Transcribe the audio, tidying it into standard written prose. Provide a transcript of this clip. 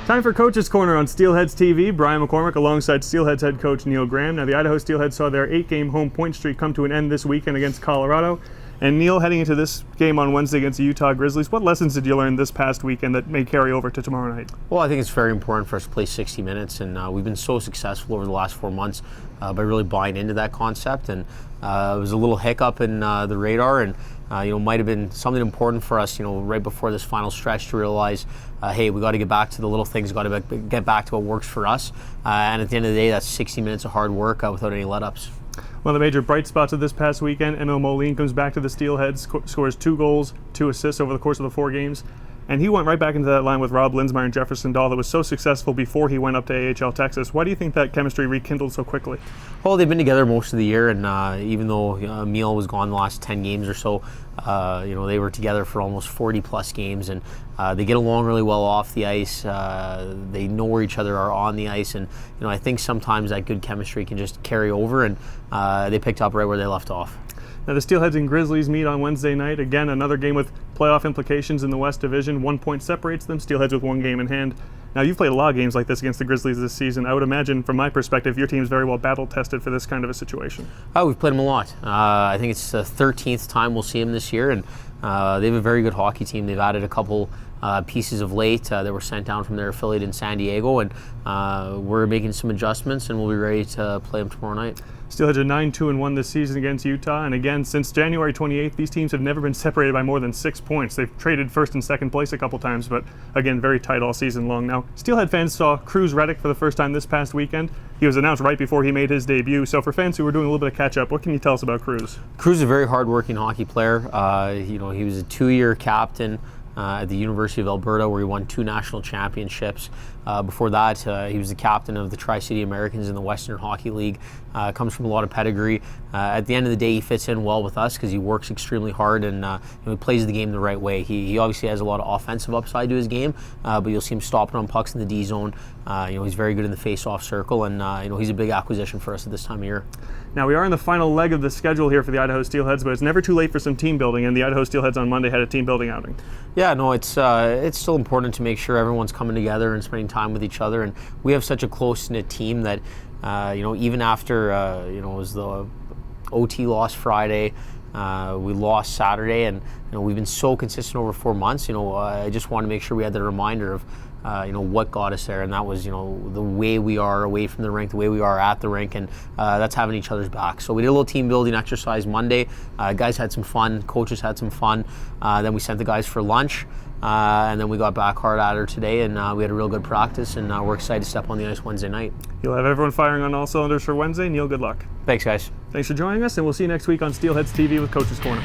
Time for Coach's Corner on Steelheads TV. Brian McCormack alongside Steelheads head coach Neil Graham. Now, the Idaho Steelheads saw their 8-game home point streak come to an end this weekend against Colorado. And Neil, heading into this game on Wednesday against the Utah Grizzlies, what lessons did you learn this past weekend that may carry over to tomorrow night? Well, I think it's very important for us to play 60 minutes, and we've been so successful over the last 4 months by really buying into that concept. And it was a little hiccup in the radar, and might have been something important for us, right before this final stretch to realize, hey, we got to get back to the little things, got to get back to what works for us. And at the end of the day, that's 60 minutes of hard work without any let-ups. One of the major bright spots of this past weekend, Emil Moline comes back to the Steelheads, scores 2 goals, 2 assists over the course of the 4 games. And he went right back into that line with Rob Linsmeyer and Jefferson Dahl that was so successful before he went up to AHL Texas. Why do you think that chemistry rekindled so quickly? Well, they've been together most of the year, and even though Emil was gone the last 10 games or so, they were together for almost 40-plus games, and they get along really well off the ice. They know where each other are on the ice, and I think sometimes that good chemistry can just carry over, and they picked up right where they left off. Now, the Steelheads and Grizzlies meet on Wednesday night. Again, another game with playoff implications in the West Division. 1 point separates them. Steelheads with 1 game in hand. Now, you've played a lot of games like this against the Grizzlies this season. I would imagine, from my perspective, your team's very well battle-tested for this kind of a situation. Oh, we've played them a lot. I think it's the 13th time we'll see them this year, and they have a very good hockey team. They've added a couple pieces of late that were sent down from their affiliate in San Diego, and we're making some adjustments, and we'll be ready to play them tomorrow night. Steelheads are 9-2-1 this season against Utah, and again, since January 28th, these teams have never been separated by more than 6 points. They've traded first and second place a couple times, but again, very tight all season long. Now, Steelhead fans saw Cruz Reddick for the first time this past weekend. He was announced right before he made his debut, so for fans who were doing a little bit of catch-up, what can you tell us about Cruz? Cruz is a very hard-working hockey player. He was a 2-year captain at the University of Alberta, where he won 2 national championships. Before that, he was the captain of the Tri-City Americans in the Western Hockey League. Comes from a lot of pedigree. At the end of the day, he fits in well with us because he works extremely hard, and he plays the game the right way. He obviously has a lot of offensive upside to his game, but you'll see him stopping on pucks in the D zone. He's very good in the face-off circle, and he's a big acquisition for us at this time of year. Now, we are in the final leg of the schedule here for the Idaho Steelheads, but it's never too late for some team building, and the Idaho Steelheads on Monday had a team building outing. Yeah, no, it's still important to make sure everyone's coming together and spending time with each other, and we have such a close-knit team that even after it was the OT loss Friday, we lost Saturday, and we've been so consistent over 4 months. I just want to make sure we had the reminder of what got us there, and that was the way we are away from the rink, the way we are at the rink, and that's having each other's back. So we did a little team building exercise Monday. Guys had some fun, coaches had some fun. Then we sent the guys for lunch, and then we got back hard at her today, and we had a real good practice, and we're excited to step on the ice Wednesday night. You'll have everyone firing on all cylinders for Wednesday. Neil, good luck. Thanks, guys. Thanks for joining us, and we'll see you next week on Steelheads TV with Coach's Corner.